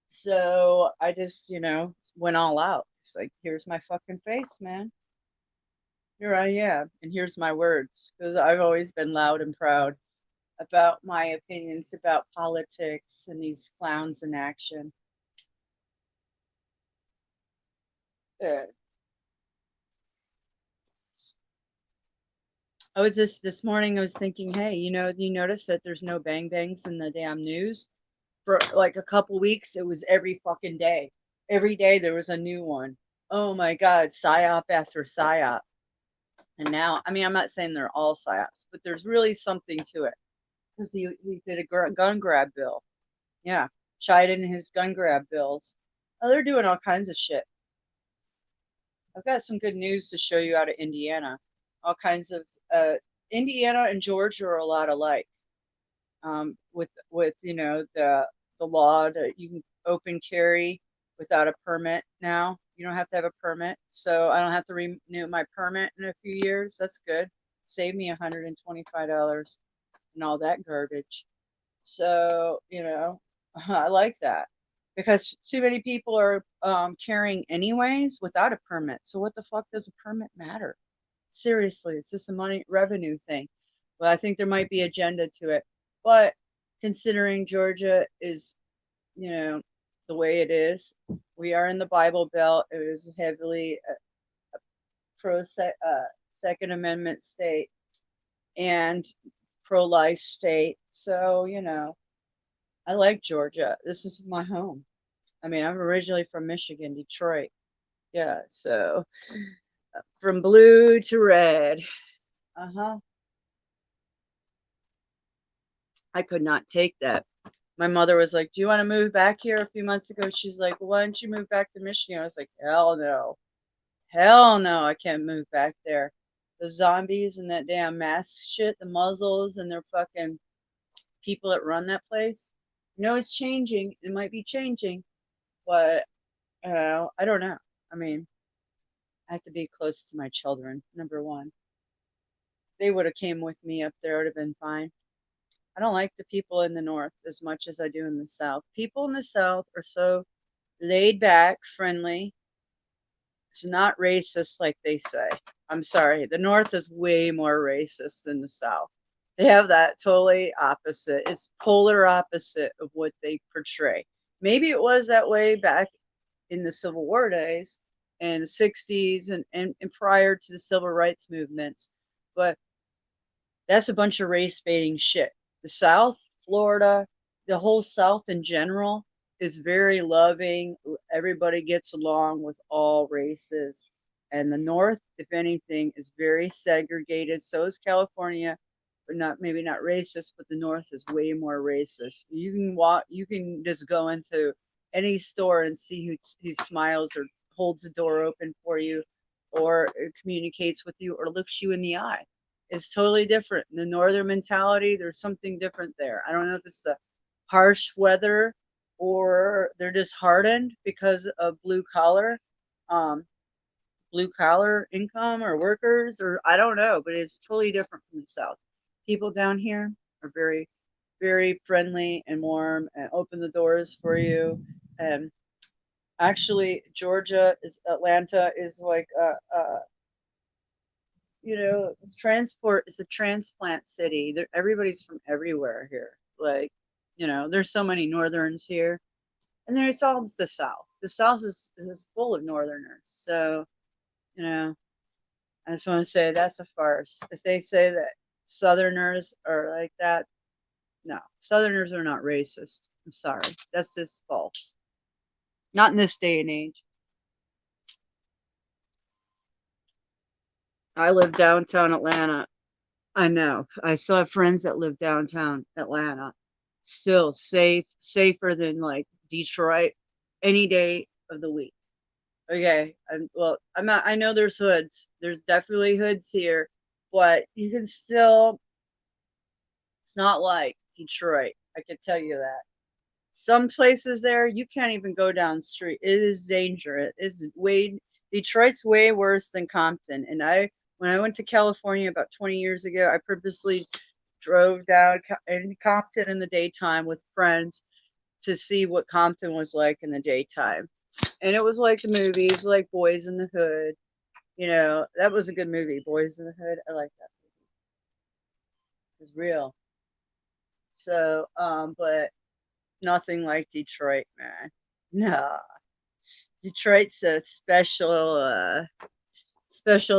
So I just, went all out. It's like, here's my fucking face, man. Here I am. And here's my words. Because I've always been loud and proud about my opinions about politics and these clowns in action. I was just this morning, I was thinking, hey, you notice that there's no bang bangs in the damn news? For like a couple weeks, it was every fucking day. Every day there was a new one. Oh my God, psyop after psyop. And now, I mean, I'm not saying they're all psyops, but there's really something to it. Because he did a gun grab bill. Yeah, Shiden and his gun grab bills. Oh, they're doing all kinds of shit. I've got some good news to show you out of Indiana. All kinds of Indiana and Georgia are a lot alike. With the law that you can open carry without a permit now. You don't have to have a permit, so I don't have to renew my permit in a few years. That's good. Save me $125 and all that garbage. So I like that because too many people are carrying anyways without a permit. So what the fuck does a permit matter? Seriously, it's just a money revenue thing. But I think there might be agenda to it. But considering Georgia is, the way it is, we are in the Bible Belt. It is heavily a pro Second Amendment state and pro life state. So I like Georgia. This is my home. I mean, I'm originally from Michigan, Detroit. Yeah, so from blue to red. Uh-huh. I could not take that. My mother was like, "Do you want to move back here?" A few months ago, she's like, "Why don't you move back to Michigan?" I was like, "Hell no. Hell no, I can't move back there. The zombies and that damn mask shit, the muzzles and their fucking people that run that place. It's changing. It might be changing, but I don't know. I mean, I have to be close to my children, number one. They would have came with me up there, it would have been fine. I don't like the people in the north as much as I do in the south. People in the south are so laid back, friendly, It's not racist like they say. I'm sorry. The North is way more racist than the South. They have that totally opposite. It's polar opposite of what they portray. Maybe it was that way back in the Civil War days and the 60s and prior to the civil rights movements. But that's a bunch of race baiting shit. The South, Florida, the whole South in general is very loving. Everybody gets along with all races. And the North, if anything, is very segregated. So is California, but not maybe not racist, but the North is way more racist. You can just go into any store and see who smiles or holds the door open for you or communicates with you or looks you in the eye. It's totally different. The northern mentality, there's something different there. I don't know if it's the harsh weather or they're just hardened because of um, blue collar income or workers, or I don't know, but it's totally different from the South. People down here are very, very friendly and warm and open the doors for you. And actually, Atlanta is like transport is a transplant city. Everybody's from everywhere here. Like, there's so many northerns here, and there's all the South. The South is full of northerners. So, you know, I just want to say that's a farce. If they say that Southerners are like that, no, Southerners are not racist. I'm sorry, that's just false. Not in this day and age. I live downtown Atlanta. I know. I still have friends that live downtown Atlanta. Still safer than like Detroit any day of the week. Okay. I'm not, I know there's hoods. There's definitely hoods here, but you can still, it's not like Detroit. I can tell you that. Some places there, you can't even go down the street. It is dangerous. Detroit's way worse than Compton. And when I went to California about 20 years ago, I purposely drove down in Compton in the daytime with friends to see what Compton was like in the daytime. And it was like the movies, like Boys in the Hood. That was a good movie, Boys in the Hood. I like that movie. It was real. So, but nothing like Detroit, man. No. Detroit's a special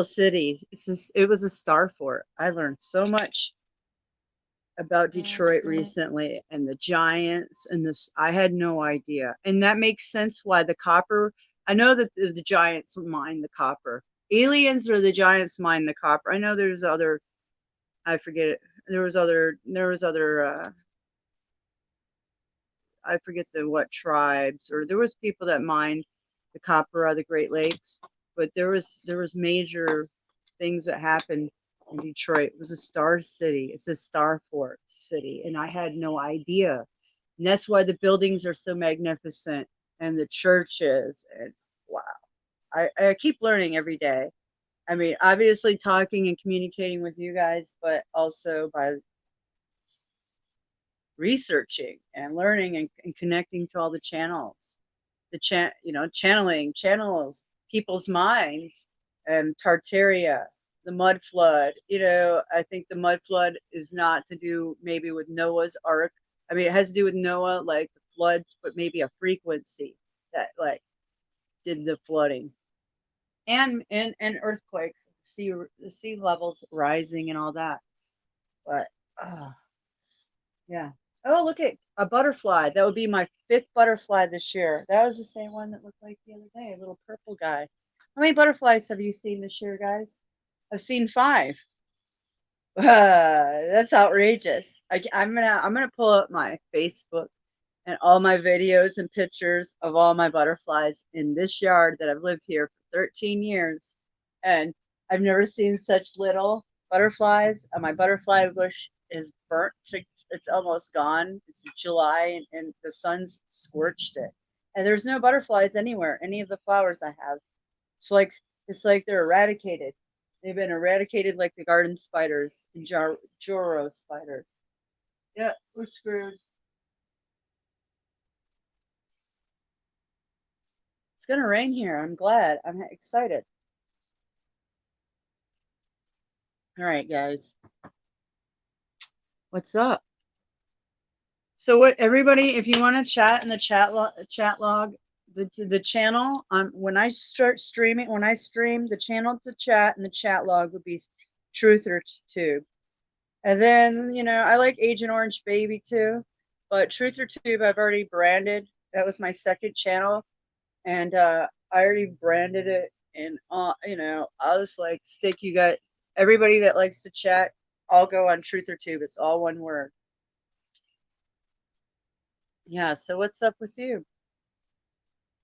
city. It was a star fort. I learned so much about Detroit recently and the Giants and this. I had no idea. And that makes sense why the copper, I know that the Giants mine the copper. Aliens or the Giants mine the copper. I know there's other, I forget it. I forget what tribes, or there was people that mined the copper out of the Great Lakes, but there was major things that happened in Detroit. It was a star city. It's a star fort city, and I had no idea. And that's why the buildings are so magnificent and the churches. And wow, I keep learning every day. I mean, obviously talking and communicating with you guys, but also by researching and learning and connecting to all the channels, channeling channels people's minds, and Tartaria, the mud flood. I think the mud flood is not to do maybe with Noah's Ark. I mean, it has to do with Noah, like the floods, but maybe a frequency that like did the flooding and earthquakes, the sea levels rising and all that. But yeah. Oh, look at a butterfly. That would be my fifth butterfly this year. That was the same one that looked like the other day, a little purple guy. How many butterflies have you seen this year, guys? I've seen 5. That's outrageous. I'm gonna pull up my Facebook and all my videos and pictures of all my butterflies in this yard that I've lived here for 13 years, and I've never seen such little butterflies. My butterfly bush is burnt. It's almost gone. It's July, and the sun's scorched it, and there's no butterflies anywhere. Any of the flowers I have, it's like they're eradicated. They've been eradicated like the garden spiders and Joro spiders. Yeah, we're screwed. It's gonna rain here. I'm glad. I'm excited. All right, guys. What's up? So what everybody, if you want to chat in the chat log, the channel when I start streaming, when I stream, the channel to chat and the chat log would be Truther Tube. And then, I like Agent Orange Baby too, but Truther Tube I've already branded. That was my second channel, and I already branded it. And I'll just like stick you guys, everybody that likes to chat, I'll go on Truther Tube. It's all one word. Yeah, so what's up with you?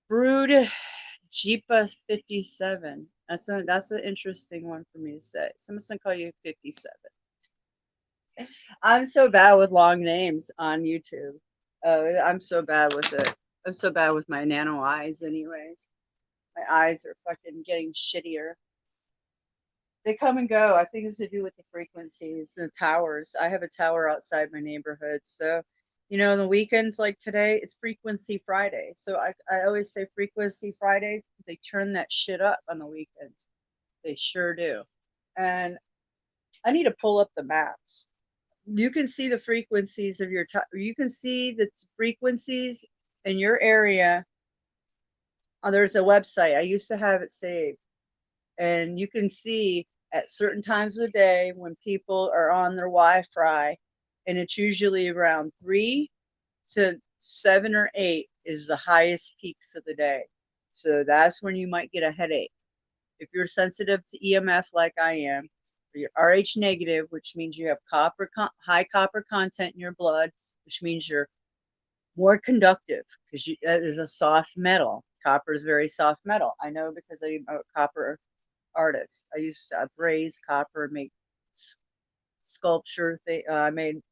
Brood Jeepa 57. That's an interesting one for me to say. Someone's gonna call you 57. I'm so bad with long names on YouTube. I'm so bad with it. I'm so bad with my nano eyes anyways. My eyes are fucking getting shittier. They come and go. I think it's to do with the frequencies, the towers. I have a tower outside my neighborhood. So, the weekends like today, it's Frequency Friday. So I always say Frequency Fridays. They turn that shit up on the weekends. They sure do. And I need to pull up the maps. You can see the frequencies of your you can see the frequencies in your area. There's a website. I used to have it saved. And you can see at certain times of the day when people are on their Wi-Fi, and it's usually around 3 to 7 or 8 is the highest peaks of the day. So that's when you might get a headache. If you're sensitive to EMF like I am, or you're RH negative, which means you have high copper content in your blood, which means you're more conductive because that is a soft metal. Copper is very soft metal. I know because I'm a copper artist. I used to braise copper, make sculpture. I made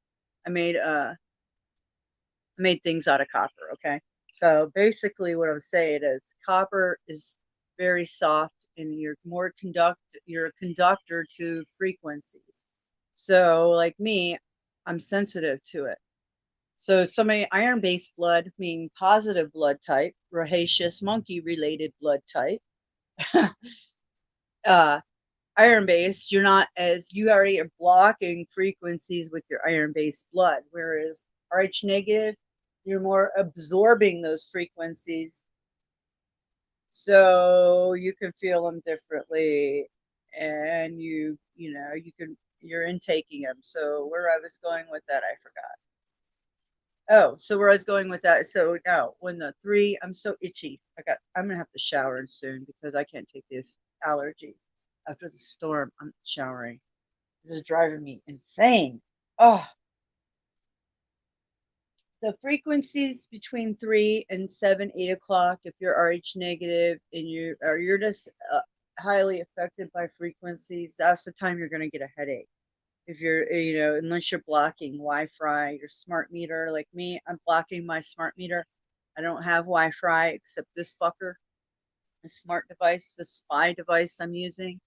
things out of copper. Okay, so basically, what I'm saying is, copper is very soft, and you're a conductor to frequencies. So, like me, I'm sensitive to it. So, somebody iron-based blood, meaning positive blood type, rhesus monkey-related blood type. Iron based, you already are blocking frequencies with your iron based blood, whereas RH negative, you're more absorbing those frequencies, so you can feel them differently, and you're intaking them. So where I was going with that, I forgot. Oh, so where I was going with that, so no, when the 3, I'm so itchy. I'm gonna have to shower soon because I can't take these allergies. After the storm, I'm showering. This is driving me insane. Oh, the frequencies between 3 and 7, 8 o'clock, if you're RH negative and you're just highly affected by frequencies, that's the time you're going to get a headache. If you're, unless you're blocking Wi-Fi, your smart meter, like me, I'm blocking my smart meter. I don't have Wi-Fi except this fucker, the smart device, the spy device I'm using.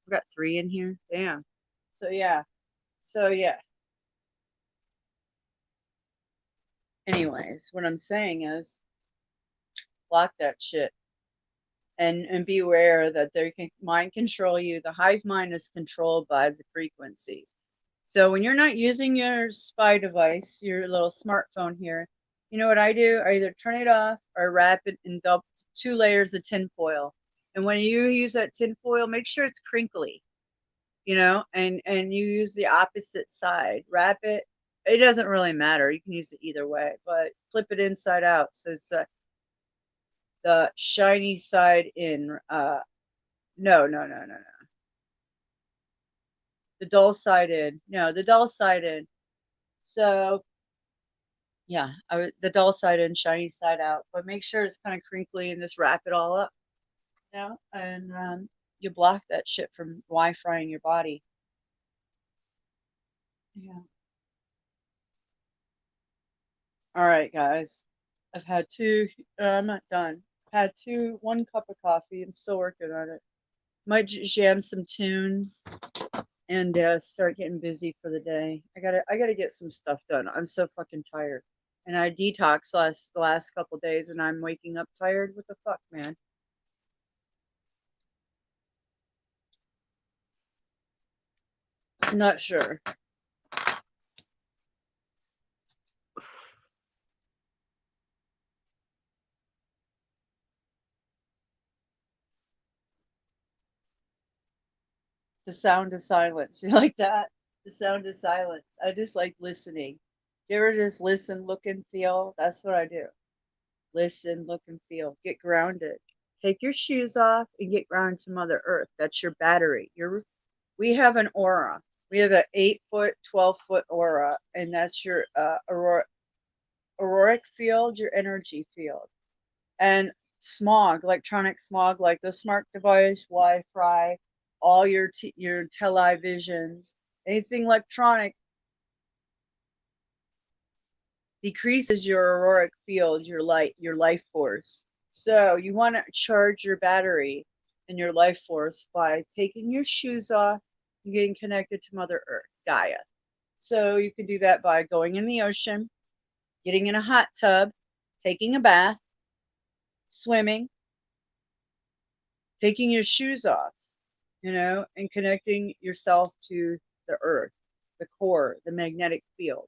I've got 3 in here. Damn. So yeah. Anyways, what I'm saying is block that shit and be aware that they can mind control you. The hive mind is controlled by the frequencies. So when you're not using your spy device, your little smartphone here, you know what I do? I either turn it off or wrap it in 2 layers of tin foil. And when you use that tin foil, make sure it's crinkly, and you use the opposite side. Wrap it. It doesn't really matter. You can use it either way, but flip it inside out. So it's the shiny side in. No, no, no, no, no. The dull side in. No, the dull side in. So yeah, the dull side in, shiny side out. But make sure it's kind of crinkly and just wrap it all up. And you block that shit from Wi-Fi in your body. Yeah. All right, guys. I've had 2. I'm not done. I've had 1 cup of coffee. I'm still working on it. Might jam some tunes and start getting busy for the day. I gotta get some stuff done. I'm so fucking tired. And I detoxed the last couple days, and I'm waking up tired. What the fuck, man? I'm not sure. The sound of silence. You like that? The sound of silence. I just like listening. You ever just listen, look, and feel? That's what I do. Listen, look, and feel. Get grounded. Take your shoes off and get grounded to Mother Earth. That's your battery. We have an aura. We have an 8-foot, 12-foot aura, and that's your auroric field, your energy field. And smog, electronic smog, like the smart device, Wi-Fi, all your televisions, anything electronic decreases your auroric field, your life force. So you want to charge your battery and your life force by taking your shoes off and getting connected to Mother Earth, Gaia. So you can do that by going in the ocean, getting in a hot tub, taking a bath, swimming, taking your shoes off, and connecting yourself to the earth, the core, the magnetic field.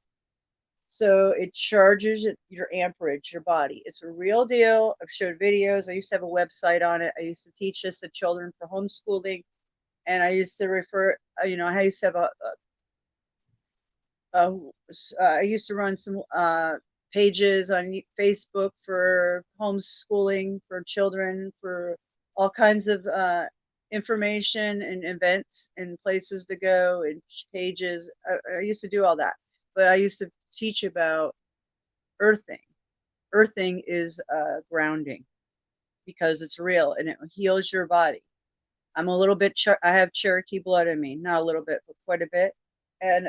So it charges your amperage, your body. It's a real deal. I've showed videos. I used to have a website on it. I used to teach this to children for homeschooling. And I used to I used to have I used to run some pages on Facebook for homeschooling for children, for all kinds of information and events and places to go and pages. I used to do all that, but I used to teach about earthing. Earthing is grounding because it's real and it heals your body. I'm a little bit, I have Cherokee blood in me, not a little bit, but quite a bit. And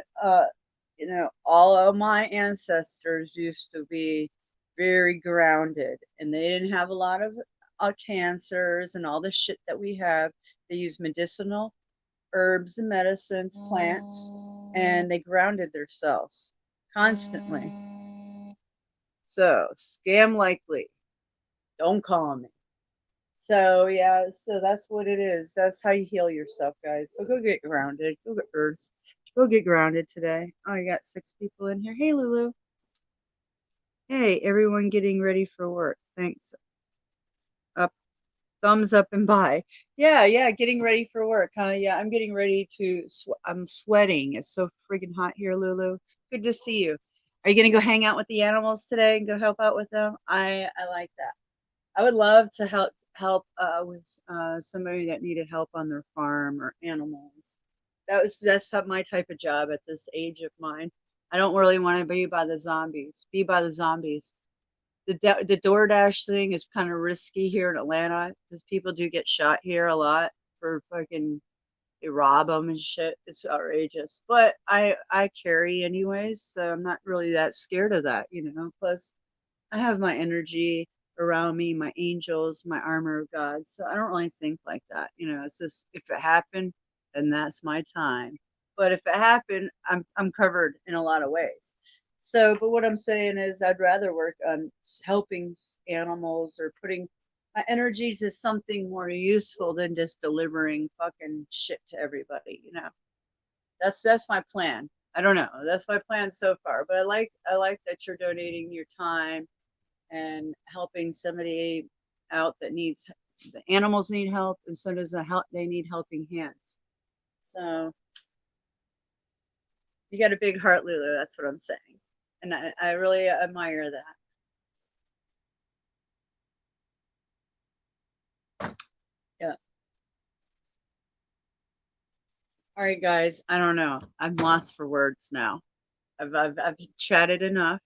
all of my ancestors used to be very grounded, and they didn't have a lot of cancers and all the shit that we have. They used medicinal herbs and medicines, plants, and they grounded themselves constantly. So, scam likely. Don't call me. So, yeah, so that's what it is. That's how you heal yourself, guys. So go get grounded. Go get earth. Go get grounded today. Oh, you got 6 people in here. Hey, Lulu. Hey, everyone getting ready for work. Thanks. Up, thumbs up and bye. Yeah, getting ready for work, huh? Yeah, I'm getting ready to, I'm sweating. It's so freaking hot here, Lulu. Good to see you. Are you going to go hang out with the animals today and go help out with them? I like that. I would love to help with somebody that needed help on their farm or animals. That's my type of job at this age of mine. I don't really want to be by the zombies. Be by the zombies. The DoorDash thing is kind of risky here in Atlanta because people do get shot here a lot for fucking they rob them and shit. It's outrageous. But I carry anyways, so I'm not really that scared of that, Plus, I have my energy around me, my angels, my armor of God. So I don't really think like that. It's just if it happened, then that's my time. But if it happened, I'm covered in a lot of ways. So, but what I'm saying is I'd rather work on helping animals or putting my energy to something more useful than just delivering fucking shit to everybody. That's my plan. I don't know. That's my plan so far. But I like that you're donating your time and helping somebody out that needs the animals need help, and so does they need helping hands. So you got a big heart, Lulu. That's what I'm saying, and I really admire that. Yeah. All right, guys. I don't know. I'm lost for words now. I've chatted enough.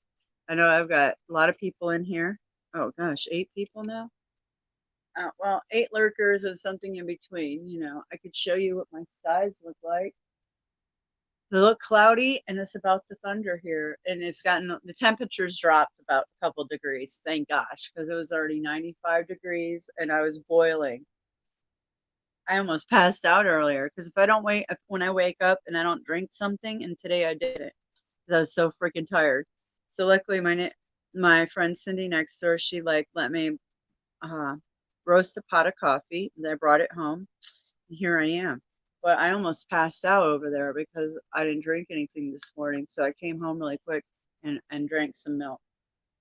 I know I've got a lot of people in here. Oh gosh, 8 people now. Well, 8 lurkers and something in between. I could show you what my skies look like. They look cloudy and it's about to thunder here, and the temperatures dropped about a couple degrees, thank gosh, because it was already 95 degrees and I was boiling. I almost passed out earlier because when I wake up and I don't drink something, and today I didn't because I was so freaking tired. So luckily my friend Cindy next door, she like let me roast a pot of coffee. And I brought it home. And here I am. But I almost passed out over there because I didn't drink anything this morning. So I came home really quick and drank some milk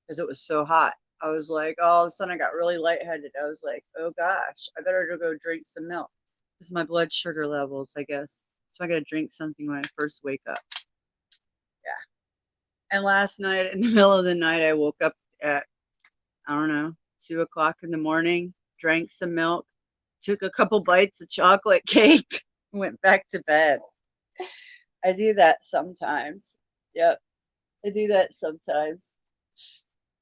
because it was so hot. I was like, oh, all of a sudden I got really lightheaded. I was like, oh gosh, I better go drink some milk. This is my blood sugar levels, I guess. So I got to drink something when I first wake up. Yeah. And last night, in the middle of the night, I woke up at, I don't know, 2 o'clock in the morning, drank some milk, took a couple bites of chocolate cake, went back to bed. I do that sometimes. Yep. I do that sometimes.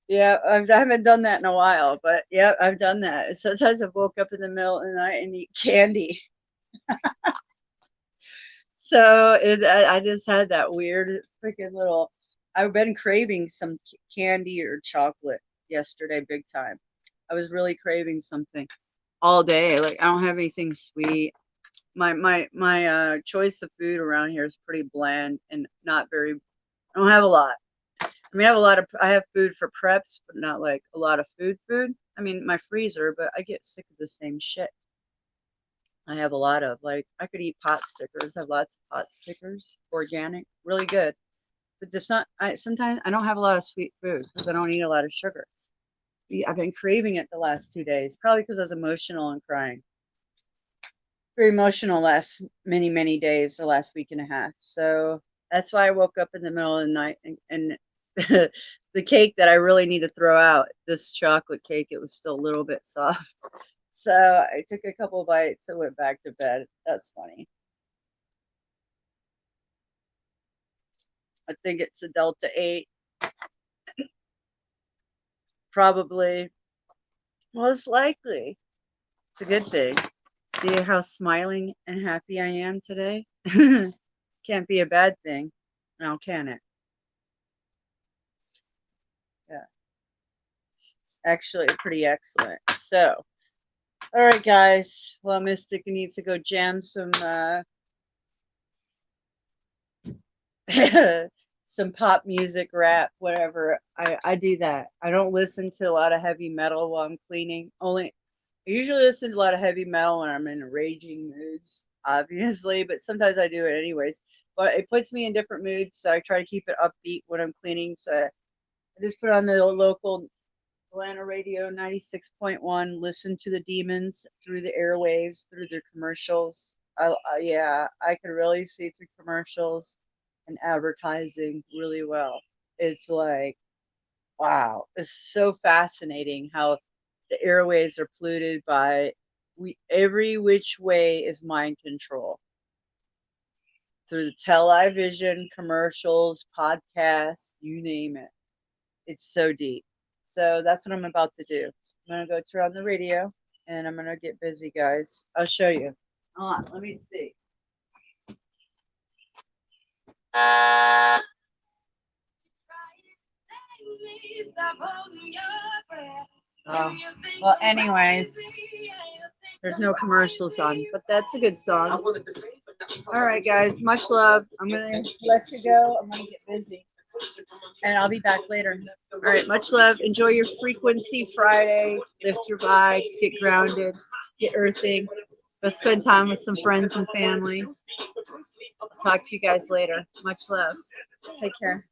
Yeah, I haven't done that in a while, but yeah, I've done that. Sometimes I've woke up in the middle of the night and eat candy. So I just had that weird freaking little. I've been craving some candy or chocolate yesterday, big time. I was really craving something all day. Like I don't have anything sweet. My choice of food around here is pretty bland and not very. I don't have a lot. I mean, I have food for preps, but not like a lot of food. I mean, my freezer, but I get sick of the same shit. I have a lot of like I could eat pot stickers. I have lots of pot stickers, organic, really good. But just not. I sometimes I don't have a lot of sweet food because I don't eat a lot of sugars. I've been craving it the last 2 days, probably because I was emotional and crying. Very emotional last many days, or last week and a half. So that's why I woke up in the middle of the night and the cake that I really need to throw out, this chocolate cake, it was still a little bit soft. So I took a couple bites and went back to bed. That's funny. I think it's a Delta 8, probably, most likely. It's a good thing. See how smiling and happy I am today? Can't be a bad thing. Now, can it? Yeah, it's actually pretty excellent. So, all right, guys. Well, Mystic needs to go jam some some pop music, rap, whatever. I do that. I don't listen to a lot of heavy metal while I'm cleaning. I usually listen to a lot of heavy metal when I'm in raging moods, obviously, but sometimes I do it anyways. But it puts me in different moods, so I try to keep it upbeat when I'm cleaning. So I just put on the local Atlanta radio 96.1, listen to the demons through the airwaves, through their commercials. Yeah, I can really see through commercials and advertising really well. It's like, wow, it's so fascinating how the airways are polluted by every which way is mind control through the television, commercials, podcasts, you name it. It's so deep. So that's what I'm about to do. I'm gonna go turn on the radio and I'm gonna get busy, guys. I'll show you. Hold on, let me see. Oh, well, anyways, there's no commercials on, but that's a good song. All right, guys, much love. I'm going to let you go. I'm going to get busy, and I'll be back later. All right, much love. Enjoy your Frequency Friday. Lift your vibes, get grounded, get earthing. Go spend time with some friends and family. Talk to you guys later. Much love. Take care.